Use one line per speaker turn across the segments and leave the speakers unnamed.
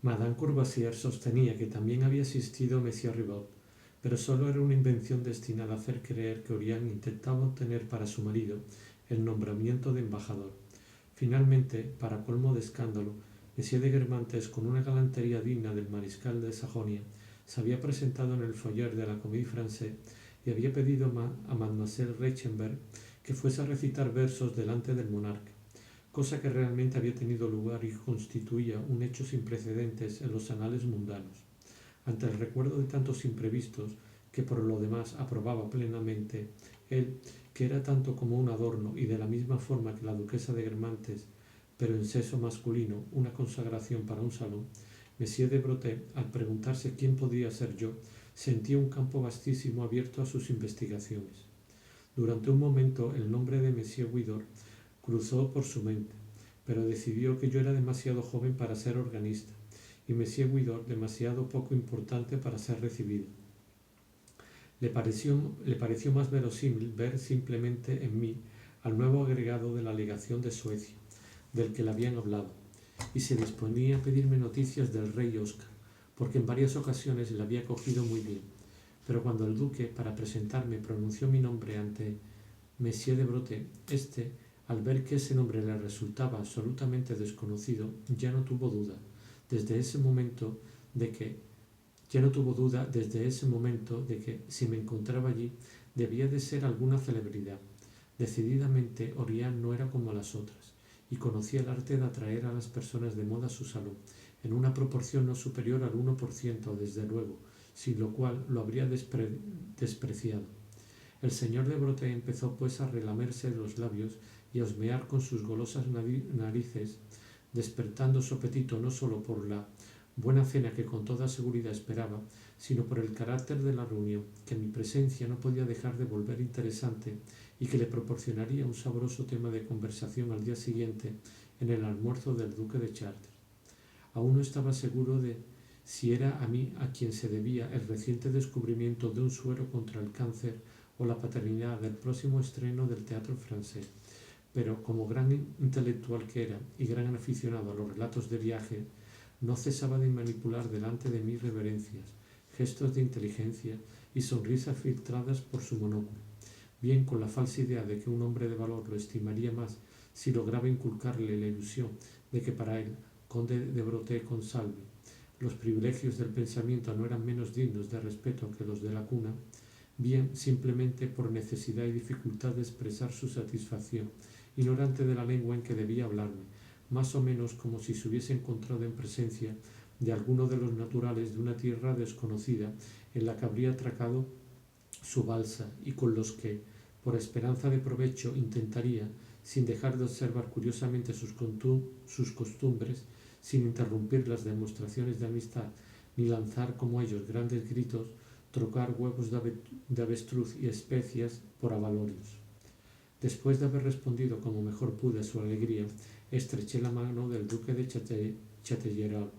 Madame Courvoisier sostenía que también había asistido Monsieur Ribot, pero solo era una invención destinada a hacer creer que Orián intentaba obtener para su marido el nombramiento de embajador. Finalmente, para colmo de escándalo, Monsieur de Guermantes, con una galantería digna del mariscal de Sajonia, se había presentado en el foyer de la Comédie Française y había pedido a Mademoiselle Reichenberg que fuese a recitar versos delante del monarca, cosa que realmente había tenido lugar y constituía un hecho sin precedentes en los anales mundanos. Ante el recuerdo de tantos imprevistos, que por lo demás aprobaba plenamente, él, que era tanto como un adorno y de la misma forma que la duquesa de Guermantes, pero en sexo masculino, una consagración para un salón, Monsieur de Brotet, al preguntarse quién podía ser yo, sentía un campo vastísimo abierto a sus investigaciones. Durante un momento el nombre de Monsieur Widor cruzó por su mente, pero decidió que yo era demasiado joven para ser organista y Monsieur Widor demasiado poco importante para ser recibido. Le pareció más verosímil ver simplemente en mí al nuevo agregado de la legación de Suecia, del que le habían hablado, y se disponía a pedirme noticias del rey Oscar, porque en varias ocasiones le había cogido muy bien. Pero cuando el duque, para presentarme, pronunció mi nombre ante Monsieur de Brotet, al ver que ese nombre le resultaba absolutamente desconocido, ya no tuvo duda desde ese momento de que si me encontraba allí debía de ser alguna celebridad. Decididamente Orián no era como las otras, y conocía el arte de atraer a las personas de moda a su salón, en una proporción no superior al 1%, desde luego, sin lo cual lo habría despreciado. El señor de Brotet empezó pues a relamerse los labios y a husmear con sus golosas narices, despertando su apetito no sólo por la buena cena que con toda seguridad esperaba, sino por el carácter de la reunión, que mi presencia no podía dejar de volver interesante y que le proporcionaría un sabroso tema de conversación al día siguiente en el almuerzo del duque de Chartres. Aún no estaba seguro de si era a mí a quien se debía el reciente descubrimiento de un suero contra el cáncer o la paternidad del próximo estreno del Teatro Francés, pero como gran intelectual que era y gran aficionado a los relatos de viaje, no cesaba de manipular delante de mí reverencias, gestos de inteligencia y sonrisas filtradas por su monóculo, bien con la falsa idea de que un hombre de valor lo estimaría más si lograba inculcarle la ilusión de que para él, conde de Brotet Consalvi, los privilegios del pensamiento no eran menos dignos de respeto que los de la cuna, bien simplemente por necesidad y dificultad de expresar su satisfacción, ignorante de la lengua en que debía hablarme, más o menos como si se hubiese encontrado en presencia de alguno de los naturales de una tierra desconocida en la que habría atracado su balsa y con los que, por esperanza de provecho, intentaría, sin dejar de observar curiosamente sus costumbres, sin interrumpir las demostraciones de amistad, ni lanzar como ellos grandes gritos, trocar huevos de avestruz y especias por abalorios. Después de haber respondido como mejor pude a su alegría, estreché la mano del duque de Chatellerault,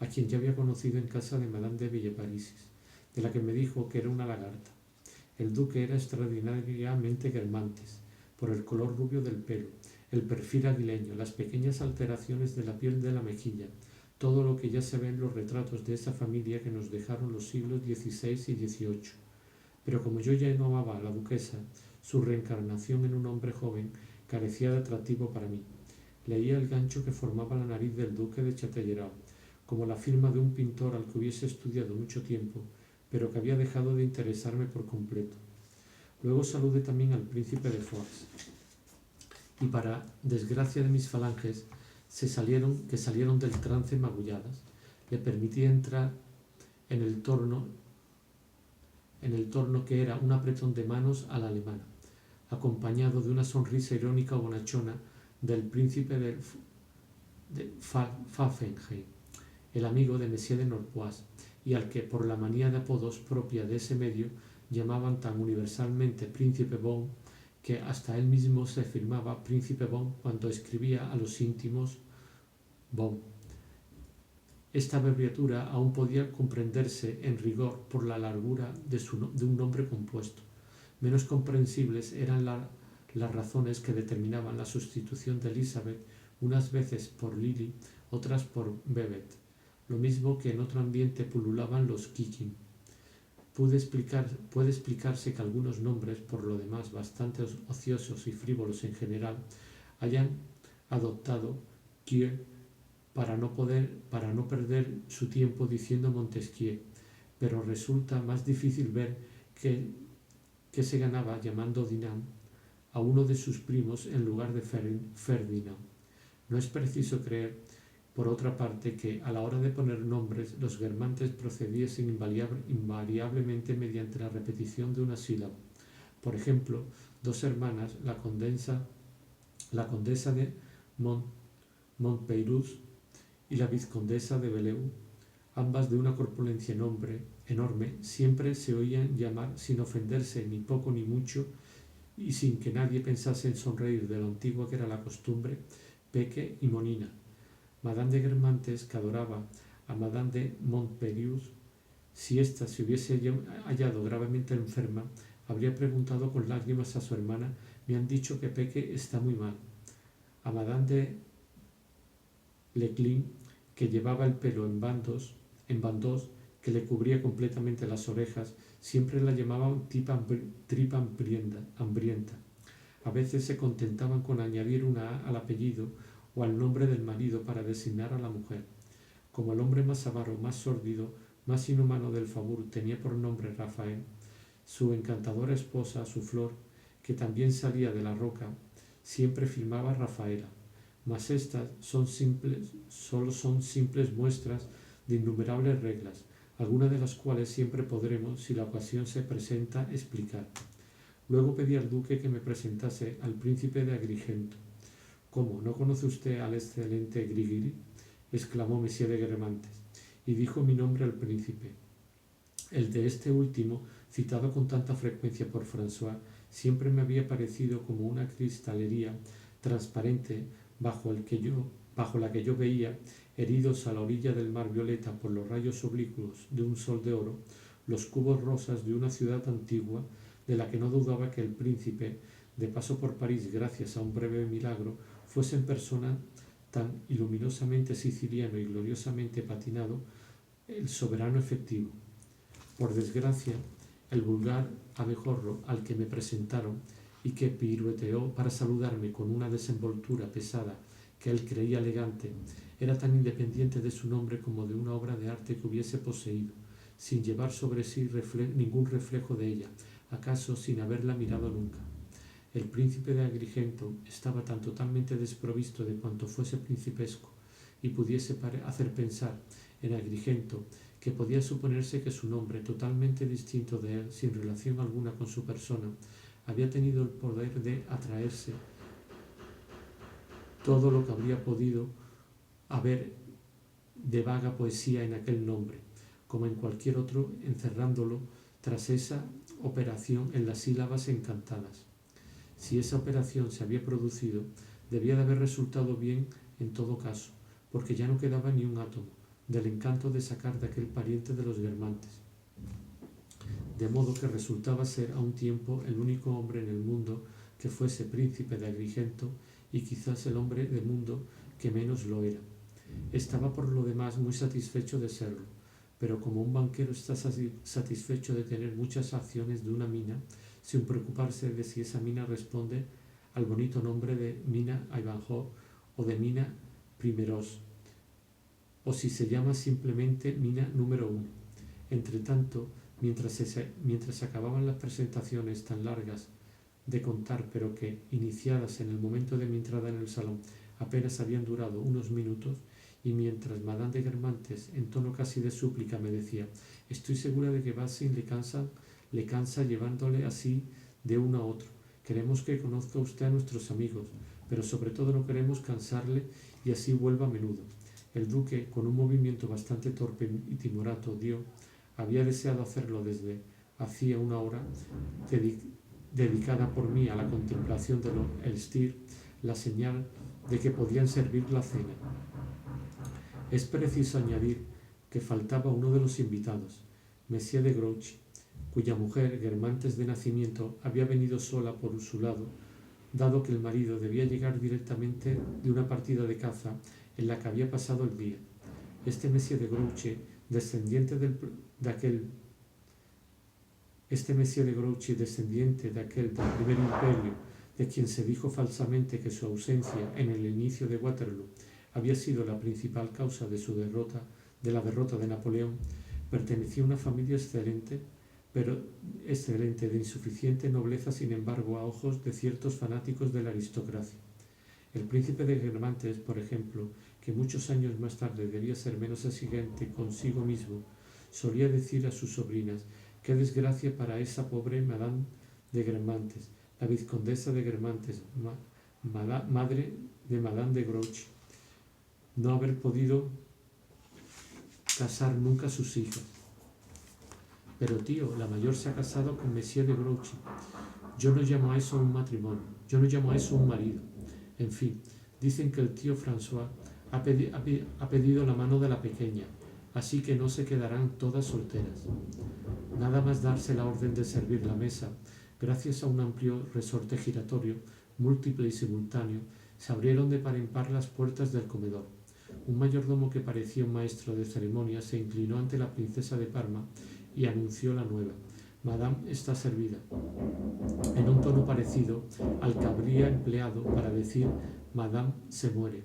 a quien ya había conocido en casa de Madame de Villeparisis, de la que me dijo que era una lagarta. El duque era extraordinariamente Guermantes, por el color rubio del pelo, el perfil aguileño, las pequeñas alteraciones de la piel de la mejilla, todo lo que ya se ve en los retratos de esa familia que nos dejaron los siglos XVI y XVIII. Pero como yo ya no amaba a la duquesa, su reencarnación en un hombre joven carecía de atractivo para mí. Leía el gancho que formaba la nariz del duque de Chatellerault, como la firma de un pintor al que hubiese estudiado mucho tiempo, pero que había dejado de interesarme por completo. Luego saludé también al príncipe de Force, y para desgracia de mis falanges, que salieron del trance magulladas, le permití entrar en el torno que era un apretón de manos a la alemana, acompañado de una sonrisa irónica o bonachona del príncipe de Pfaffenheim, el amigo de Monsieur de Norpois, y al que, por la manía de apodos propia de ese medio, llamaban tan universalmente Príncipe Bon, que hasta él mismo se firmaba Príncipe Bon cuando escribía a los íntimos Bon. Esta abreviatura aún podía comprenderse en rigor por la largura de un nombre compuesto. Menos comprensibles eran las razones que determinaban la sustitución de Elizabeth, unas veces por Lily, otras por Bebet. lo mismo que en otro ambiente pululaban los kikin. Puede explicarse que algunos nombres, por lo demás bastante ociosos y frívolos en general, hayan adoptado Kie para no perder su tiempo diciendo Montesquieu, pero resulta más difícil ver que se ganaba llamando Dinant a uno de sus primos en lugar de Ferdinand. No es preciso creer, por otra parte, que a la hora de poner nombres los guermantes procediesen invariablemente mediante la repetición de una sílaba. Por ejemplo, dos hermanas, la condesa de Montpeyroux y la vizcondesa de Belleux, ambas de una corpulencia enorme, siempre se oían llamar sin ofenderse ni poco ni mucho y sin que nadie pensase en sonreír de lo antigua que era la costumbre, Peque y Monina. Madame de Guermantes, que adoraba a Madame de Montpeyroux, si ésta se hubiese hallado gravemente enferma, habría preguntado con lágrimas a su hermana: me han dicho que Peque está muy mal. A Madame de Leclin, que llevaba el pelo en bandos, que le cubría completamente las orejas, siempre la llamaban tripa hambrienta. A veces se contentaban con añadir una A al apellido o al nombre del marido para designar a la mujer. Como el hombre más avaro, más sórdido, más inhumano del Faubourg tenía por nombre Rafael, su encantadora esposa, su flor, que también salía de la roca, siempre firmaba Rafaela. Mas estas solo son simples muestras de innumerables reglas, algunas de las cuales siempre podremos, si la ocasión se presenta, explicar. Luego pedí al duque que me presentase al príncipe de Agrigento. ¿Cómo? ¿No conoce usted al excelente Grigiri?, exclamó Monsieur de Guermantes, y dijo mi nombre al príncipe. El de este último, citado con tanta frecuencia por François, siempre me había parecido como una cristalería transparente bajo la que yo veía, heridos a la orilla del mar violeta por los rayos oblicuos de un sol de oro, los cubos rosas de una ciudad antigua, de la que no dudaba que el príncipe, de paso por París gracias a un breve milagro, fuese en persona tan iluminosamente siciliano y gloriosamente patinado, el soberano efectivo. Por desgracia, el vulgar abejorro al que me presentaron y que pirueteó para saludarme con una desenvoltura pesada que él creía elegante, era tan independiente de su nombre como de una obra de arte que hubiese poseído, sin llevar sobre sí ningún reflejo de ella, acaso sin haberla mirado nunca. El príncipe de Agrigento estaba tan totalmente desprovisto de cuanto fuese principesco y pudiese hacer pensar en Agrigento, que podía suponerse que su nombre, totalmente distinto de él, sin relación alguna con su persona, había tenido el poder de atraerse todo lo que habría podido haber de vaga poesía en aquel nombre, como en cualquier otro, encerrándolo tras esa operación en las sílabas encantadas. Si esa operación se había producido, debía de haber resultado bien en todo caso, porque ya no quedaba ni un átomo del encanto de sacar de aquel pariente de los Guermantes, de modo que resultaba ser a un tiempo el único hombre en el mundo que fuese príncipe de Agrigento y quizás el hombre del mundo que menos lo era. Estaba por lo demás muy satisfecho de serlo, pero como un banquero está satisfecho de tener muchas acciones de una mina, sin preocuparse de si esa mina responde al bonito nombre de mina Ivanhoe o de mina Primeros, o si se llama simplemente mina número 1. Entretanto, mientras acababan las presentaciones tan largas de contar, pero que, iniciadas en el momento de mi entrada en el salón, apenas habían durado unos minutos, y mientras Madame de Guermantes, en tono casi de súplica, me decía: estoy segura de que Bazin le cansa llevándole así de uno a otro. Queremos que conozca usted a nuestros amigos, pero sobre todo no queremos cansarle y así vuelva a menudo. El duque, con un movimiento bastante torpe y timorato, había deseado hacerlo desde hacía una hora, dedicada por mí a la contemplación de los Elstir, la señal de que podían servir la cena. Es preciso añadir que faltaba uno de los invitados, Monsieur de Grouchy, cuya mujer, Guermantes de nacimiento, había venido sola por su lado, dado que el marido debía llegar directamente de una partida de caza en la que había pasado el día. Este Mesía de Grouchy, descendiente de aquel del primer imperio, de quien se dijo falsamente que su ausencia en el inicio de Waterloo había sido la principal causa de la derrota de Napoleón, pertenecía a una familia excelente, de insuficiente nobleza, sin embargo, a ojos de ciertos fanáticos de la aristocracia. El príncipe de Guermantes, por ejemplo, que muchos años más tarde debía ser menos exigente consigo mismo, solía decir a sus sobrinas: «Qué desgracia para esa pobre Madame de Guermantes, la vizcondesa de Guermantes, madre de Madame de Grouchy, no haber podido casar nunca a sus hijas». «Pero tío, la mayor se ha casado con Monsieur de Grouchy. Yo no llamo a eso un matrimonio, yo no llamo a eso un marido. En fin, dicen que el tío François ha pedido la mano de la pequeña, así que no se quedarán todas solteras». Nada más darse la orden de servir la mesa, gracias a un amplio resorte giratorio, múltiple y simultáneo, se abrieron de par en par las puertas del comedor. Un mayordomo que parecía un maestro de ceremonias se inclinó ante la princesa de Parma y anunció la nueva: «Madame está servida», en un tono parecido al que habría empleado para decir «Madame se muere»,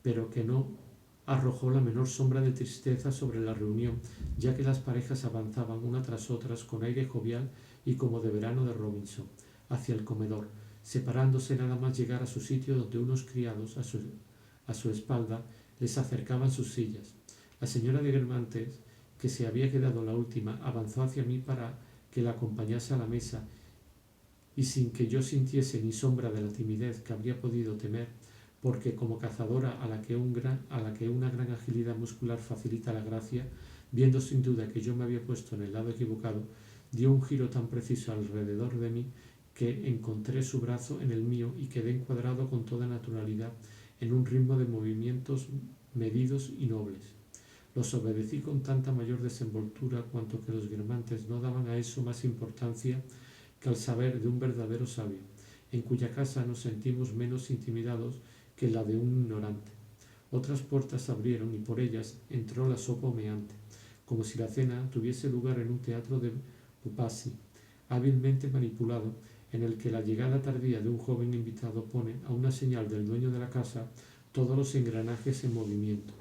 pero que no arrojó la menor sombra de tristeza sobre la reunión, ya que las parejas avanzaban una tras otras con aire jovial y como de verano de Robinson hacia el comedor, separándose nada más llegar a su sitio, donde unos criados a su espalda les acercaban sus sillas. La señora de Guermantes, que se había quedado la última, avanzó hacia mí para que la acompañase a la mesa, y sin que yo sintiese ni sombra de la timidez que habría podido temer, porque como cazadora a la que una gran agilidad muscular facilita la gracia, viendo sin duda que yo me había puesto en el lado equivocado, dio un giro tan preciso alrededor de mí que encontré su brazo en el mío y quedé encuadrado con toda naturalidad en un ritmo de movimientos medidos y nobles. Los obedecí con tanta mayor desenvoltura cuanto que los Guermantes no daban a eso más importancia que al saber de un verdadero sabio, en cuya casa nos sentimos menos intimidados que la de un ignorante. Otras puertas se abrieron y por ellas entró la sopa humeante, como si la cena tuviese lugar en un teatro de Pupazzi, hábilmente manipulado, en el que la llegada tardía de un joven invitado pone, a una señal del dueño de la casa, todos los engranajes en movimiento.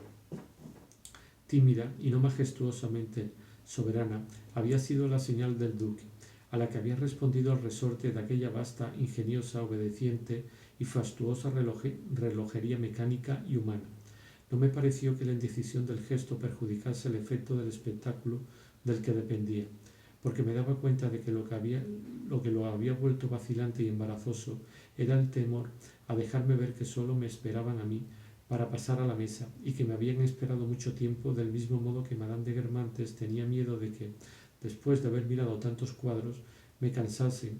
Tímida y no majestuosamente soberana había sido la señal del duque, a la que había respondido el resorte de aquella vasta, ingeniosa, obediente y fastuosa relojería mecánica y humana. No me pareció que la indecisión del gesto perjudicase el efecto del espectáculo del que dependía, porque me daba cuenta de que lo que lo había vuelto vacilante y embarazoso era el temor a dejarme ver que sólo me esperaban a mí para pasar a la mesa, y que me habían esperado mucho tiempo, del mismo modo que Madame de Guermantes tenía miedo de que, después de haber mirado tantos cuadros, me cansase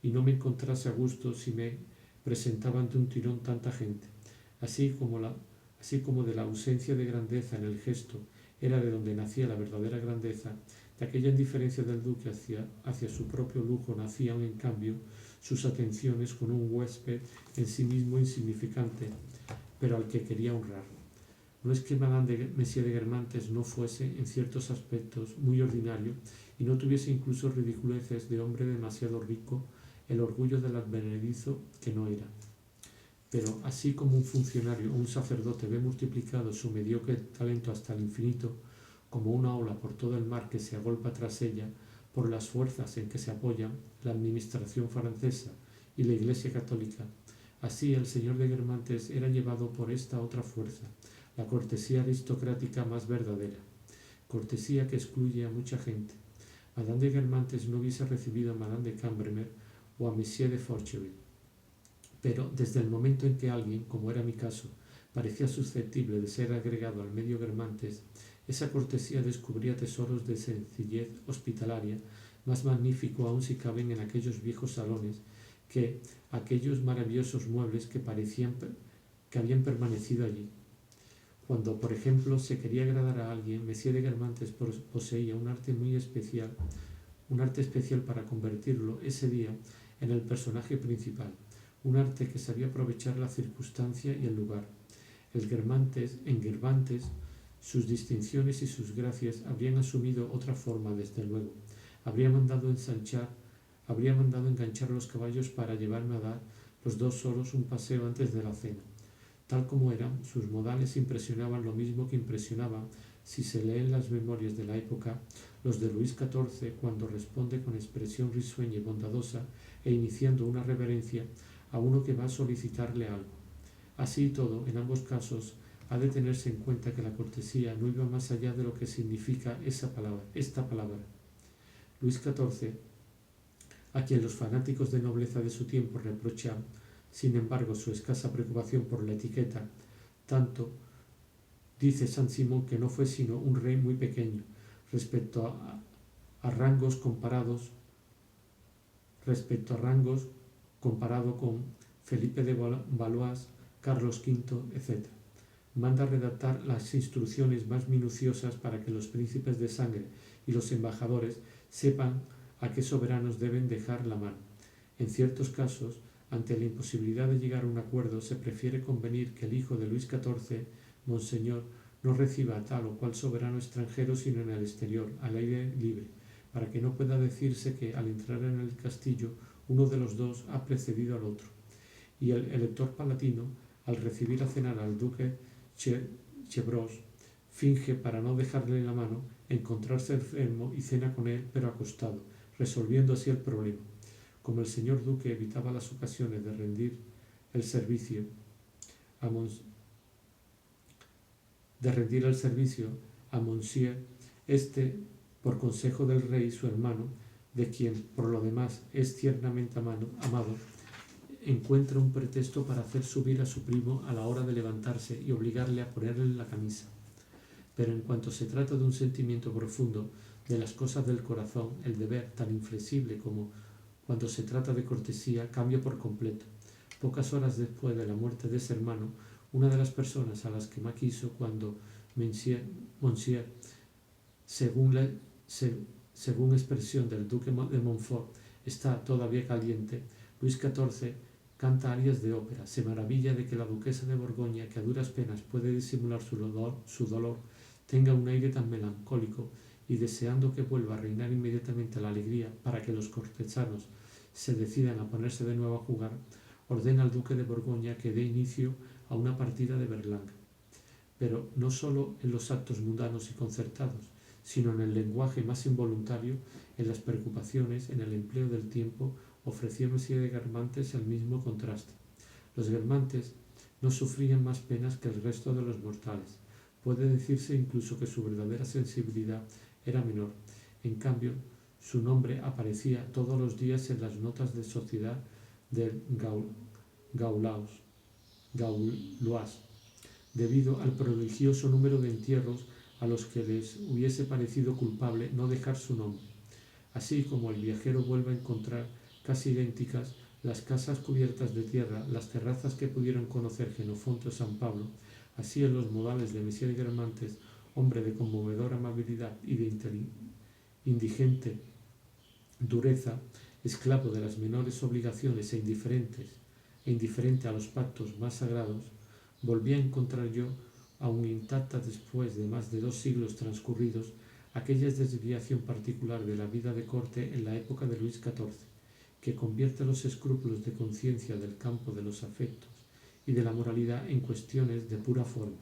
y no me encontrase a gusto si me presentaban de un tirón tanta gente. Así como de la ausencia de grandeza en el gesto era de donde nacía la verdadera grandeza, de aquella indiferencia del duque hacia su propio lujo nacían, en cambio, sus atenciones con un huésped en sí mismo insignificante, pero al que quería honrar. No es que Monsieur de Guermantes no fuese, en ciertos aspectos, muy ordinario, y no tuviese incluso ridiculeces de hombre demasiado rico, el orgullo del advenedizo que no era. Pero así como un funcionario o un sacerdote ve multiplicado su mediocre talento hasta el infinito, como una ola por todo el mar que se agolpa tras ella, por las fuerzas en que se apoyan la administración francesa y la Iglesia católica, así el señor de Guermantes era llevado por esta otra fuerza, la cortesía aristocrática más verdadera, cortesía que excluye a mucha gente. Madame de Guermantes no hubiese recibido a Madame de Cambremer o a Monsieur de Forcherville, pero desde el momento en que alguien, como era mi caso, parecía susceptible de ser agregado al medio Guermantes, esa cortesía descubría tesoros de sencillez hospitalaria, más magnífico aún si caben en aquellos viejos salones que aquellos maravillosos muebles que habían permanecido allí. Cuando, por ejemplo, se quería agradar a alguien, Monsieur de Guermantes poseía un arte especial para convertirlo ese día en el personaje principal, un arte que sabía aprovechar la circunstancia y el lugar. En Guermantes Sus distinciones y sus gracias habrían asumido otra forma, desde luego. Habría mandado enganchar los caballos para llevarme a dar los dos solos un paseo antes de la cena. Tal como eran, sus modales impresionaban lo mismo que impresionaban, si se leen las memorias de la época, los de Luis XIV cuando responde con expresión risueña y bondadosa e iniciando una reverencia a uno que va a solicitarle algo. Así y todo, en ambos casos, ha de tenerse en cuenta que la cortesía no iba más allá de lo que significa esta palabra. Luis XIV, a quien los fanáticos de nobleza de su tiempo reprochan, sin embargo, su escasa preocupación por la etiqueta, tanto, dice San Simón, que no fue sino un rey muy pequeño respecto a rangos comparado con Felipe de Valois, Carlos V, etc. Manda redactar las instrucciones más minuciosas para que los príncipes de sangre y los embajadores sepan a qué soberanos deben dejar la mano. En ciertos casos, ante la imposibilidad de llegar a un acuerdo, se prefiere convenir que el hijo de Luis XIV, Monseñor, no reciba a tal o cual soberano extranjero sino en el exterior, al aire libre, para que no pueda decirse que al entrar en el castillo uno de los dos ha precedido al otro. Y el elector palatino, al recibir a cenar al duque Chevreuse, finge, para no dejarle la mano, encontrarse enfermo y cena con él, pero acostado, resolviendo así el problema. Como el señor duque evitaba las ocasiones de rendir el servicio a Monsieur, este, por consejo del rey su hermano, de quien por lo demás es tiernamente amado, encuentra un pretexto para hacer subir a su primo a la hora de levantarse y obligarle a ponerle la camisa. Pero en cuanto se trata de un sentimiento profundo, de las cosas del corazón, el deber, tan inflexible como cuando se trata de cortesía, cambia por completo. Pocas horas después de la muerte de ese hermano, una de las personas a las que más quiso cuando Monsieur, según expresión del duque de Montfort, está todavía caliente, Luis XIV canta arias de ópera, se maravilla de que la duquesa de Borgoña, que a duras penas puede disimular su dolor, tenga un aire tan melancólico, y deseando que vuelva a reinar inmediatamente la alegría para que los cortesanos se decidan a ponerse de nuevo a jugar, ordena al duque de Borgoña que dé inicio a una partida de berlanga. Pero no solo en los actos mundanos y concertados, sino en el lenguaje más involuntario, en las preocupaciones, en el empleo del tiempo, ofreció Mesía de Guermantes el mismo contraste. Los guermantes no sufrían más penas que el resto de los mortales. Puede decirse incluso que su verdadera sensibilidad era menor. En cambio, su nombre aparecía todos los días en las notas de sociedad del Gaulois, debido al prodigioso número de entierros a los que les hubiese parecido culpable no dejar su nombre. Así como el viajero vuelve a encontrar casi idénticas las casas cubiertas de tierra, las terrazas que pudieron conocer Jenofonte o San Pablo, así en los modales de Mesía de Guermantes, hombre de conmovedora amabilidad y de indigente dureza, esclavo de las menores obligaciones e indiferente a los pactos más sagrados, volví a encontrar yo, aun intacta después de más de 2 siglos transcurridos, aquella desviación particular de la vida de corte en la época de Luis XIV, que convierte los escrúpulos de conciencia del campo de los afectos y de la moralidad en cuestiones de pura forma.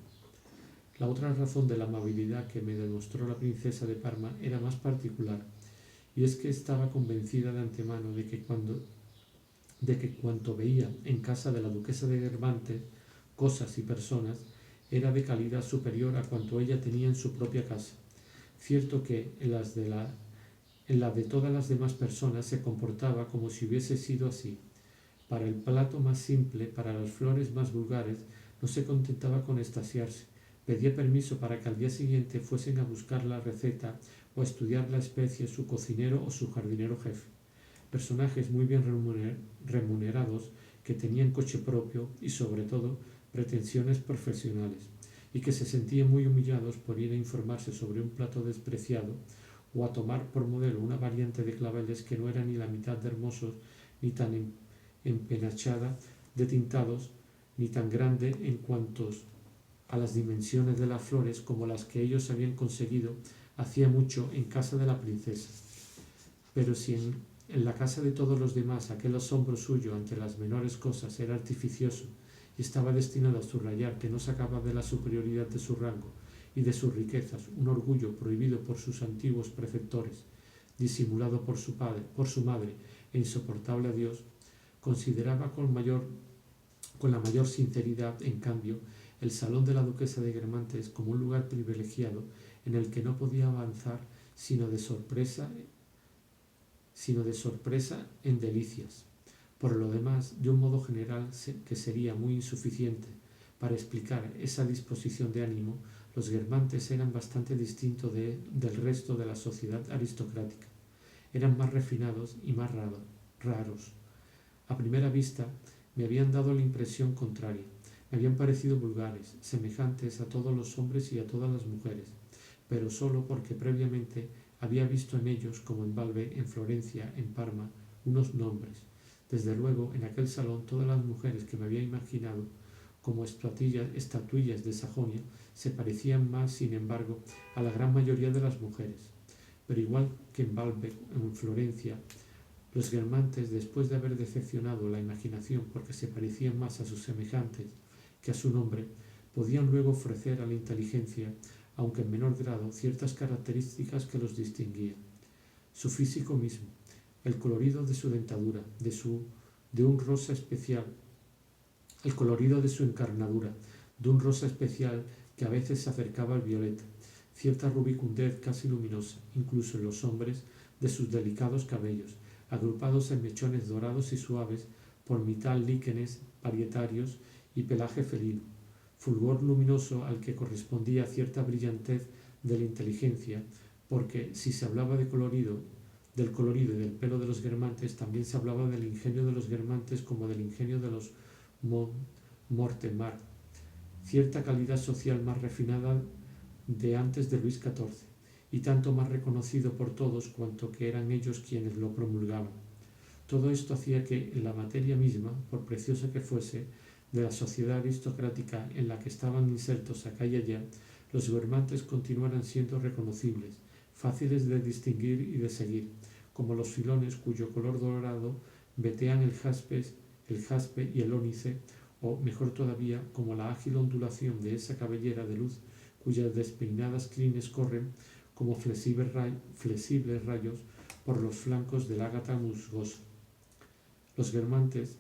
La otra razón de la amabilidad que me demostró la princesa de Parma era más particular, y es que estaba convencida de antemano de que cuanto veía en casa de la duquesa de Guermantes, cosas y personas, era de calidad superior a cuanto ella tenía en su propia casa. Cierto que en la de todas las demás personas se comportaba como si hubiese sido así. Para el plato más simple, para las flores más vulgares, no se contentaba con extasiarse. Pedía permiso para que al día siguiente fuesen a buscar la receta o a estudiar la especie su cocinero o su jardinero jefe. Personajes muy bien remunerados que tenían coche propio y, sobre todo, pretensiones profesionales, y que se sentían muy humillados por ir a informarse sobre un plato despreciado o a tomar por modelo una variante de claveles que no era ni la mitad de hermosos ni tan empenachada de tintados, ni tan grande en cuantos a las dimensiones de las flores como las que ellos habían conseguido hacía mucho en casa de la princesa. Pero si en la casa de todos los demás aquel asombro suyo ante las menores cosas era artificioso y estaba destinado a subrayar que no sacaba de la superioridad de su rango y de sus riquezas un orgullo prohibido por sus antiguos preceptores, disimulado por su madre e insoportable a Dios, consideraba con la mayor sinceridad, en cambio, el salón de la duquesa de Guermantes como un lugar privilegiado en el que no podía avanzar sino de sorpresa en delicias. Por lo demás, de un modo general que sería muy insuficiente para explicar esa disposición de ánimo, los Guermantes eran bastante distintos del resto de la sociedad aristocrática. Eran más refinados y más raros. A primera vista me habían dado la impresión contraria. Me habían parecido vulgares, semejantes a todos los hombres y a todas las mujeres, pero solo porque previamente había visto en ellos, como en Balbe, en Florencia, en Parma, unos nombres. Desde luego, en aquel salón todas las mujeres que me había imaginado como estatuillas de Sajonia se parecían más, sin embargo, a la gran mayoría de las mujeres. Pero igual que en Balbe, en Florencia, los Guermantes, después de haber decepcionado la imaginación porque se parecían más a sus semejantes que a su nombre, podían luego ofrecer a la inteligencia, aunque en menor grado, ciertas características que los distinguían. Su físico mismo, el colorido de su dentadura, de un rosa especial, el colorido de su encarnadura, de un rosa especial que a veces se acercaba al violeta, cierta rubicundez casi luminosa, incluso en los hombres, de sus delicados cabellos, agrupados en mechones dorados y suaves por mitad líquenes parietarios y pelaje felino, fulgor luminoso al que correspondía cierta brillantez de la inteligencia, porque si se hablaba del colorido y del pelo de los Guermantes, también se hablaba del ingenio de los Guermantes como del ingenio de los Mortemart, cierta calidad social más refinada de antes de Luis XIV, y tanto más reconocido por todos cuanto que eran ellos quienes lo promulgaban. Todo esto hacía que en la materia misma, por preciosa que fuese, de la sociedad aristocrática en la que estaban insertos acá y allá, los Guermantes continuaran siendo reconocibles, fáciles de distinguir y de seguir, como los filones cuyo color dorado vetean el jaspe y el ónice, o, mejor todavía, como la ágil ondulación de esa cabellera de luz cuyas despeinadas crines corren como flexibles rayos por los flancos del ágata musgosa. Los Guermantes,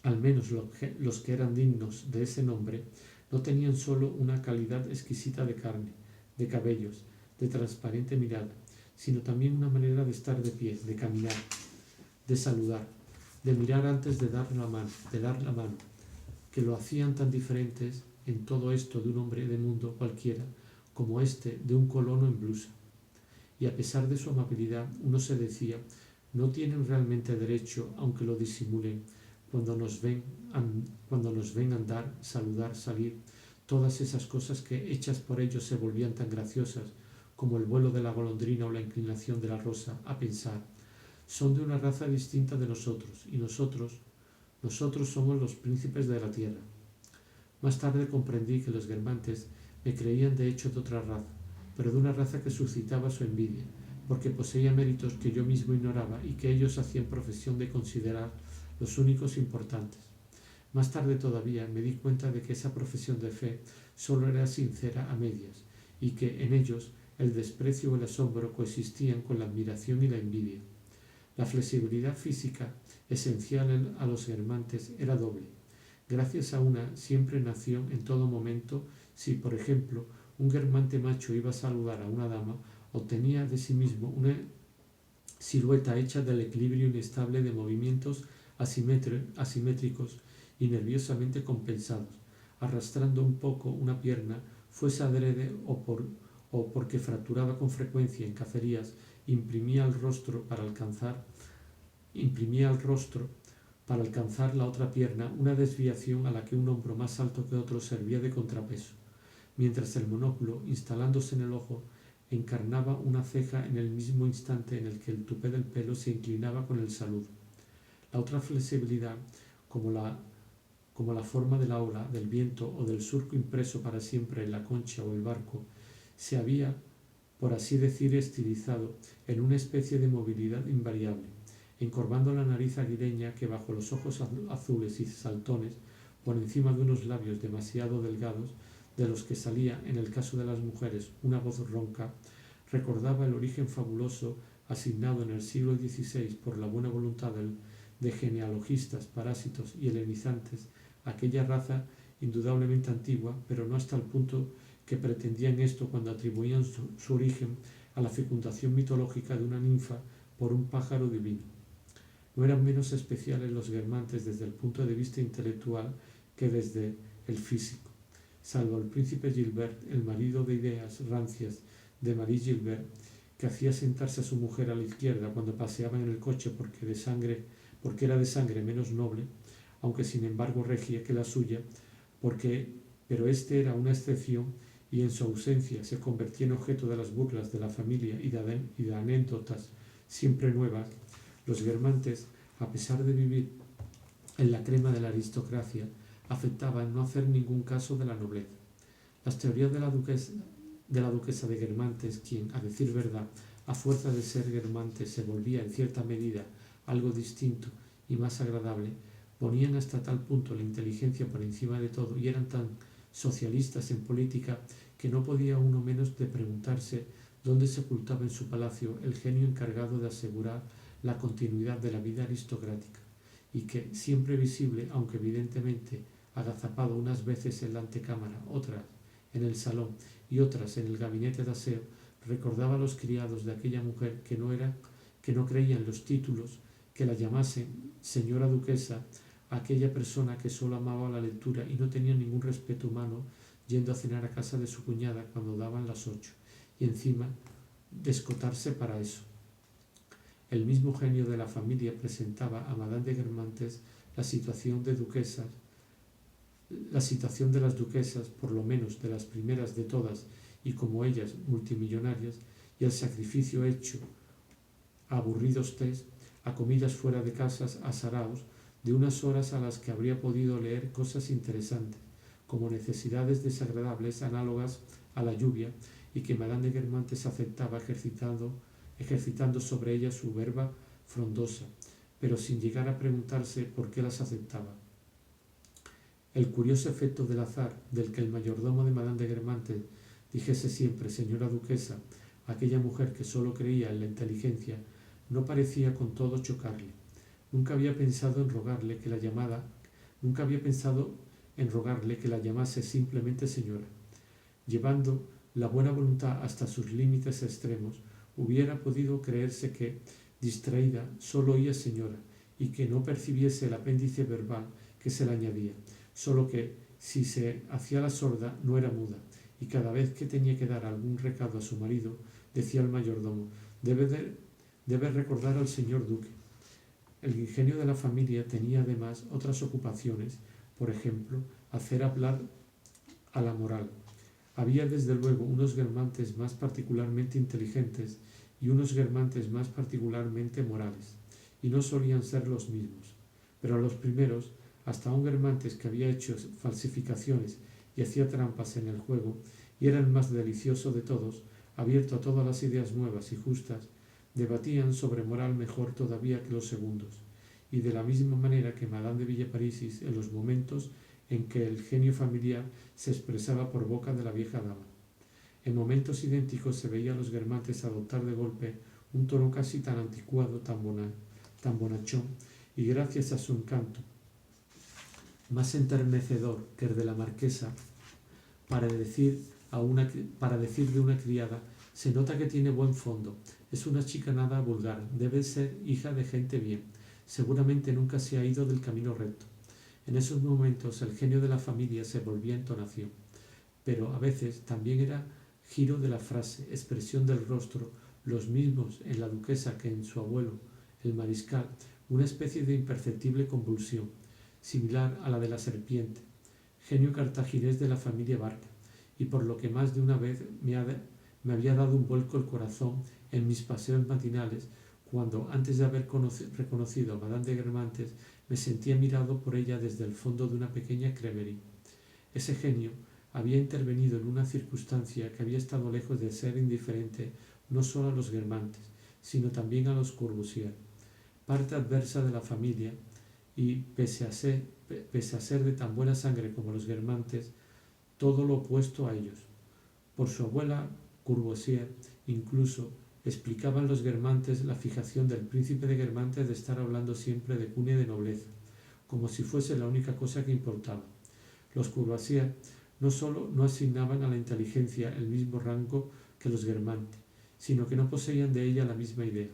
al menos los que eran dignos de ese nombre, no tenían sólo una calidad exquisita de carne, de cabellos, de transparente mirada, sino también una manera de estar de pie, de caminar, de saludar, de mirar antes de dar la mano, que lo hacían tan diferentes en todo esto de un hombre de mundo cualquiera como este de un colono en blusa. Y a pesar de su amabilidad, uno se decía, no tienen realmente derecho, aunque lo disimulen, cuando nos ven andar, saludar, salir, todas esas cosas que hechas por ellos se volvían tan graciosas como el vuelo de la golondrina o la inclinación de la rosa, a pensar, son de una raza distinta de nosotros, y nosotros somos los príncipes de la tierra. Más tarde comprendí que los Guermantes me creían de hecho de otra raza, pero de una raza que suscitaba su envidia, porque poseía méritos que yo mismo ignoraba y que ellos hacían profesión de considerar los únicos importantes. Más tarde todavía me di cuenta de que esa profesión de fe sólo era sincera a medias, y que en ellos el desprecio o el asombro coexistían con la admiración y la envidia. La flexibilidad física esencial a los Guermantes era doble. Gracias a una siempre nació en todo momento. Si, por ejemplo, un Guermante macho iba a saludar a una dama, obtenía de sí mismo una silueta hecha del equilibrio inestable de movimientos asimétricos y nerviosamente compensados, arrastrando un poco una pierna, fuese adrede o porque fracturaba con frecuencia en cacerías, imprimía el rostro para alcanzar la otra pierna una desviación a la que un hombro más alto que otro servía de contrapeso, mientras el monóculo, instalándose en el ojo, encarnaba una ceja en el mismo instante en el que el tupé del pelo se inclinaba con el saludo. La otra flexibilidad, como como la forma de la ola, del viento o del surco impreso para siempre en la concha o el barco, se había, por así decir, estilizado en una especie de movilidad invariable, encorvando la nariz aguileña que bajo los ojos azules y saltones, por encima de unos labios demasiado delgados, de los que salía, en el caso de las mujeres, una voz ronca, recordaba el origen fabuloso asignado en el siglo XVI por la buena voluntad de genealogistas, parásitos y helenizantes a aquella raza indudablemente antigua, pero no hasta el punto que pretendían esto cuando atribuían su origen a la fecundación mitológica de una ninfa por un pájaro divino. No eran menos especiales los guermantes desde el punto de vista intelectual que desde el físico, salvo el príncipe Gilbert, el marido de ideas rancias de Marie Gilbert, que hacía sentarse a su mujer a la izquierda cuando paseaban en el coche porque era de sangre menos noble, aunque sin embargo regia que la suya, pero este era una excepción y en su ausencia se convertía en objeto de las burlas de la familia y de anécdotas siempre nuevas. Los guermantes, a pesar de vivir en la crema de la aristocracia, afectaban no hacer ningún caso de la nobleza. Las teorías de la duquesa de Guermantes, quien, a decir verdad, a fuerza de ser guermante se volvía en cierta medida algo distinto y más agradable, ponían hasta tal punto la inteligencia por encima de todo y eran tan socialistas en política que no podía uno menos de preguntarse dónde se ocultaba en su palacio el genio encargado de asegurar la continuidad de la vida aristocrática, y que, siempre visible, aunque evidentemente agazapado unas veces en la antecámara, otras en el salón y otras en el gabinete de aseo, recordaba a los criados de aquella mujer que no creían los títulos, que la llamasen señora duquesa, a aquella persona que solo amaba la lectura y no tenía ningún respeto humano, yendo a cenar a casa de su cuñada cuando daban las 8, y encima descotarse para eso. El mismo genio de la familia presentaba a Madame de Guermantes la situación de las duquesas, por lo menos de las primeras de todas, y como ellas multimillonarias, y el sacrificio hecho a aburridos tés, a comidas fuera de casas, a saraos, de unas horas a las que habría podido leer cosas interesantes, como necesidades desagradables análogas a la lluvia, y que Madame de Guermantes aceptaba ejercitando sobre ella su verba frondosa, pero sin llegar a preguntarse por qué las aceptaba. El curioso efecto del azar, del que el mayordomo de Madame de Guermantes dijese siempre señora duquesa, aquella mujer que sólo creía en la inteligencia, no parecía con todo chocarle. Nunca había pensado en rogarle que la llamase simplemente señora. Llevando la buena voluntad hasta sus límites extremos, hubiera podido creerse que, distraída, sólo oía señora, y que no percibiese el apéndice verbal que se le añadía, solo que, si se hacía la sorda, no era muda, y cada vez que tenía que dar algún recado a su marido, decía el mayordomo: debe recordar al señor duque. El ingenio de la familia tenía además otras ocupaciones, por ejemplo, hacer hablar a la moral. Había desde luego unos guermantes más particularmente inteligentes y unos guermantes más particularmente morales, y no solían ser los mismos. Pero a los primeros, hasta un guermantes que había hecho falsificaciones y hacía trampas en el juego, y era el más delicioso de todos, abierto a todas las ideas nuevas y justas, debatían sobre moral mejor todavía que los segundos, y de la misma manera que Madame de Villeparisis en los momentos en que el genio familiar se expresaba por boca de la vieja dama. En momentos idénticos se veía a los guermantes adoptar de golpe un tono casi tan anticuado, tan bonachón, y gracias a su encanto más enternecedor que el de la marquesa, para decir de una criada: se nota que tiene buen fondo, es una chica nada vulgar, debe ser hija de gente bien, seguramente nunca se ha ido del camino recto. En esos momentos el genio de la familia se volvía entonación, pero a veces también era giro de la frase, expresión del rostro, los mismos en la duquesa que en su abuelo, el mariscal, una especie de imperceptible convulsión, similar a la de la serpiente, genio cartaginés de la familia Barca, y por lo que más de una vez me había dado un vuelco el corazón en mis paseos matinales, cuando, antes de haber reconocido a Madame de Guermantes, me sentía mirado por ella desde el fondo de una pequeña crèmerie. Ese genio había intervenido en una circunstancia que había estado lejos de ser indiferente no solo a los Guermantes, sino también a los Courvoisier, parte adversa de la familia, y pese a ser de tan buena sangre como los Guermantes, todo lo opuesto a ellos. Por su abuela Courvoisier, incluso, explicaban los Guermantes la fijación del príncipe de Guermantes de estar hablando siempre de cuna y de nobleza, como si fuese la única cosa que importaba. Los Courvoisier no solo no asignaban a la inteligencia el mismo rango que los Guermantes, sino que no poseían de ella la misma idea.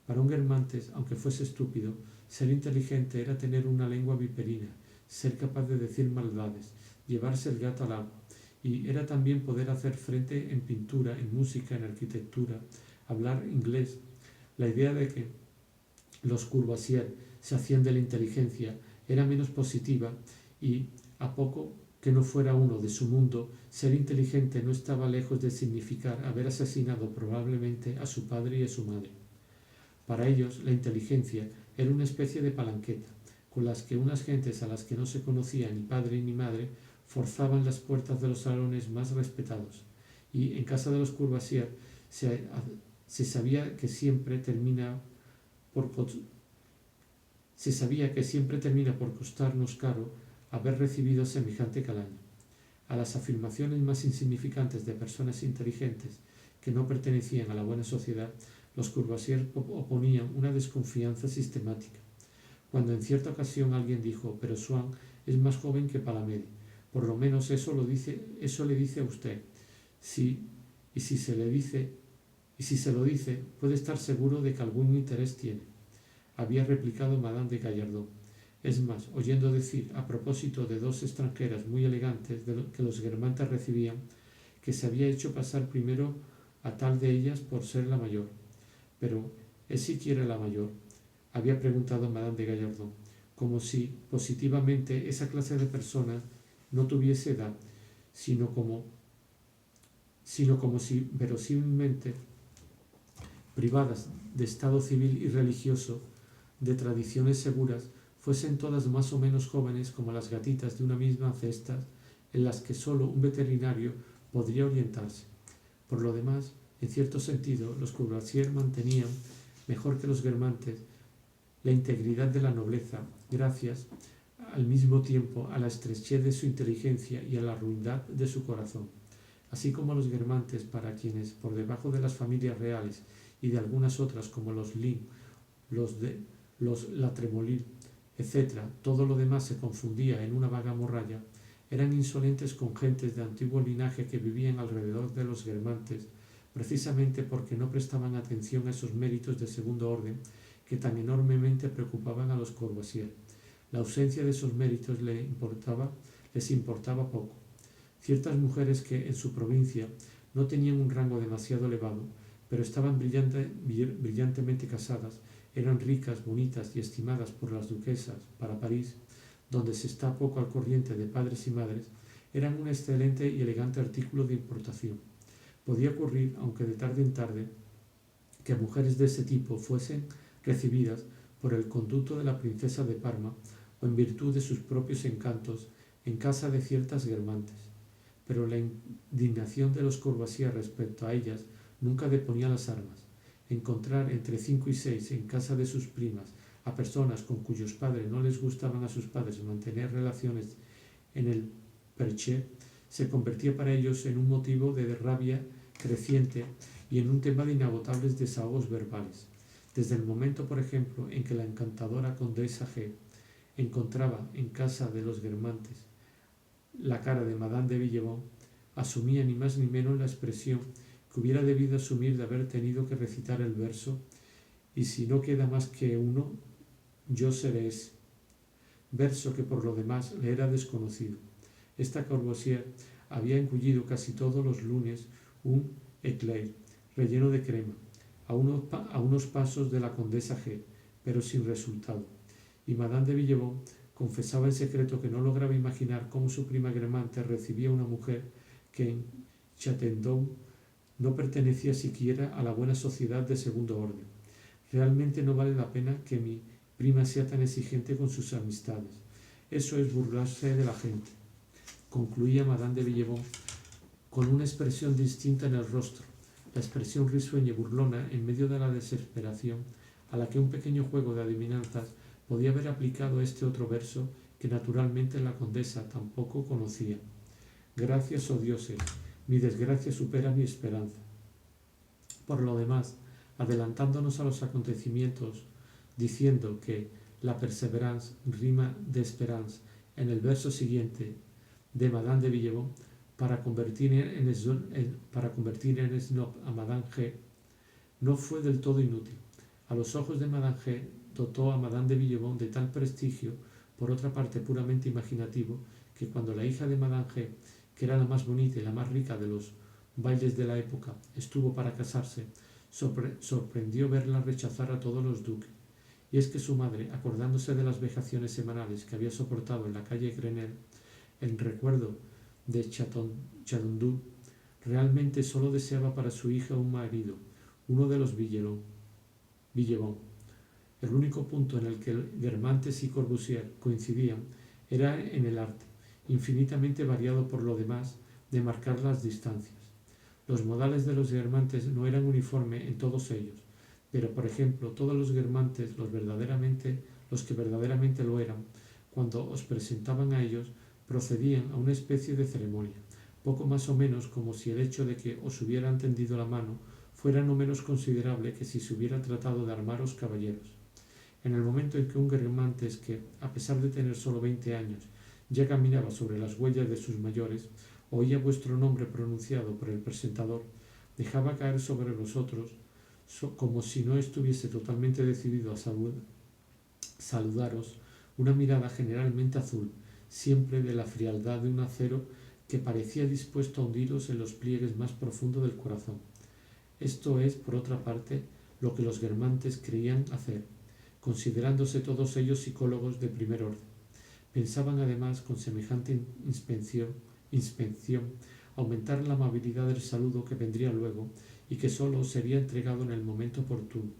Para un Guermantes, aunque fuese estúpido, ser inteligente era tener una lengua viperina, ser capaz de decir maldades, llevarse el gato al agua, y era también poder hacer frente en pintura, en música, en arquitectura, hablar inglés. La idea de que los Courvoisier se hacían de la inteligencia era menos positiva y, a poco que no fuera uno de su mundo, ser inteligente no estaba lejos de significar haber asesinado probablemente a su padre y a su madre. Para ellos, la inteligencia era una especie de palanqueta, con las que unas gentes a las que no se conocía ni padre ni madre forzaban las puertas de los salones más respetados, y en casa de los Courvoisier se sabía que siempre termina por costarnos caro haber recibido semejante calaña. A las afirmaciones más insignificantes de personas inteligentes que no pertenecían a la buena sociedad, los Courvoisier oponían una desconfianza sistemática. Cuando en cierta ocasión alguien dijo: «Pero Swann es más joven que Palamede, por lo menos eso le dice a usted. Y si se lo dice, puede estar seguro de que algún interés tiene», había replicado Madame de Gallardon. Es más, oyendo decir, a propósito de dos extranjeras muy elegantes que los Guermantes recibían, que se había hecho pasar primero a tal de ellas por ser la mayor. «¿Pero es siquiera la mayor?», había preguntado Madame de Gallardon, como si positivamente esa clase de personas no tuviese edad, sino como si verosímilmente, privadas de estado civil y religioso, de tradiciones seguras, fuesen todas más o menos jóvenes como las gatitas de una misma cesta en las que sólo un veterinario podría orientarse. Por lo demás, en cierto sentido, los Courvoisier mantenían, mejor que los Guermantes, la integridad de la nobleza, gracias al mismo tiempo a la estrechez de su inteligencia y a la ruindad de su corazón. Así como los Guermantes, para quienes, por debajo de las familias reales y de algunas otras como los Lin, los La Trémoïlle, etc., todo lo demás se confundía en una vaga morralla, eran insolentes con gentes de antiguo linaje que vivían alrededor de los Guermantes, precisamente porque no prestaban atención a esos méritos de segundo orden que tan enormemente preocupaban a los Courvoisier. La ausencia de esos méritos les importaba poco. Ciertas mujeres que, en su provincia, no tenían un rango demasiado elevado, pero estaban brillantemente casadas, eran ricas, bonitas y estimadas por las duquesas para París, donde se está poco al corriente de padres y madres, eran un excelente y elegante artículo de importación. Podía ocurrir, aunque de tarde en tarde, que mujeres de ese tipo fuesen recibidas por el conducto de la princesa de Parma o en virtud de sus propios encantos en casa de ciertas Guermantes. Pero la indignación de los Courvoisier respecto a ellas nunca deponía las armas. Encontrar entre 5 y 6 en casa de sus primas a personas con cuyos padres no les gustaban a sus padres mantener relaciones en el Perche se convertía para ellos en un motivo de rabia creciente y en un tema de inagotables desahogos verbales. Desde el momento, por ejemplo, en que la encantadora condesa G encontraba en casa de los Guermantes la cara de Madame de Villebon, asumía ni más ni menos la expresión que hubiera debido asumir de haber tenido que recitar el verso «Y si no queda más que uno, yo seré ese», verso que por lo demás le era desconocido. Esta Courvoisier había engullido casi todos los lunes un éclair relleno de crema, a unos pasos de la condesa G, pero sin resultado, y Madame de Villebon confesaba en secreto que no lograba imaginar cómo su prima Guermantes recibía una mujer que en Chatendon no pertenecía siquiera a la buena sociedad de segundo orden. Realmente no vale la pena que mi prima sea tan exigente con sus amistades. Eso es burlarse de la gente, concluía Madame de Villebon con una expresión distinta en el rostro, la expresión risueña y burlona en medio de la desesperación a la que un pequeño juego de adivinanzas podía haber aplicado este otro verso que naturalmente la condesa tampoco conocía. Gracias, oh dioses, mi desgracia supera mi esperanza. Por lo demás, adelantándonos a los acontecimientos, diciendo que la perseverance rima de esperanza en el verso siguiente de Madame de Villebon, para convertir en snob a Madame G, no fue del todo inútil. A los ojos de Madame G dotó a Madame de Villebon de tal prestigio, por otra parte puramente imaginativo, que cuando la hija de Madame G, que era la más bonita y la más rica de los bailes de la época, estuvo para casarse, sorprendió verla rechazar a todos los duques. Y es que su madre, acordándose de las vejaciones semanales que había soportado en la calle Grenelle, en recuerdo de Chandon, realmente solo deseaba para su hija un marido, uno de los Villebon. El único punto en el que Guermantes y Corbusier coincidían era en el arte, infinitamente variado por lo demás, de marcar las distancias. Los modales de los Guermantes no eran uniformes en todos ellos, pero por ejemplo todos los Guermantes, los que verdaderamente lo eran, cuando os presentaban a ellos, procedían a una especie de ceremonia, poco más o menos como si el hecho de que os hubieran tendido la mano fuera no menos considerable que si se hubiera tratado de armaros caballeros. En el momento en que un Guermantes que, a pesar de tener solo 20 años, ya caminaba sobre las huellas de sus mayores, oía vuestro nombre pronunciado por el presentador, dejaba caer sobre vosotros, como si no estuviese totalmente decidido a saludaros, una mirada generalmente azul, siempre de la frialdad de un acero que parecía dispuesto a hundiros en los pliegues más profundos del corazón. Esto es, por otra parte, lo que los Guermantes creían hacer, considerándose todos ellos psicólogos de primer orden. Pensaban además, con semejante inspección, aumentar la amabilidad del saludo que vendría luego y que sólo sería entregado en el momento oportuno.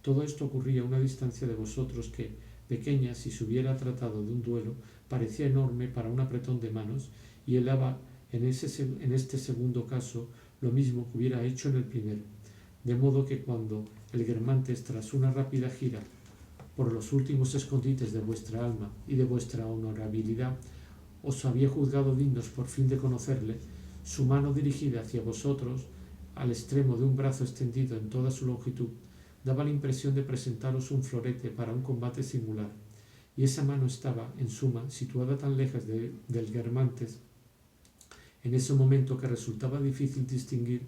Todo esto ocurría a una distancia de vosotros que, pequeña si se hubiera tratado de un duelo, parecía enorme para un apretón de manos y helaba en este segundo caso lo mismo que hubiera hecho en el primero. De modo que cuando el Guermantes, tras una rápida gira por los últimos escondites de vuestra alma y de vuestra honorabilidad, os había juzgado dignos por fin de conocerle, su mano dirigida hacia vosotros, al extremo de un brazo extendido en toda su longitud, daba la impresión de presentaros un florete para un combate singular, y esa mano estaba, en suma, situada tan lejos del Guermantes en ese momento que resultaba difícil distinguir,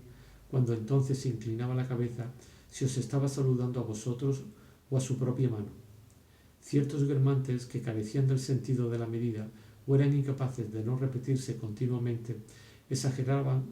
cuando entonces se inclinaba la cabeza, si os estaba saludando a vosotros o a su propia mano. Ciertos Guermantes que carecían del sentido de la medida o eran incapaces de no repetirse continuamente, exageraban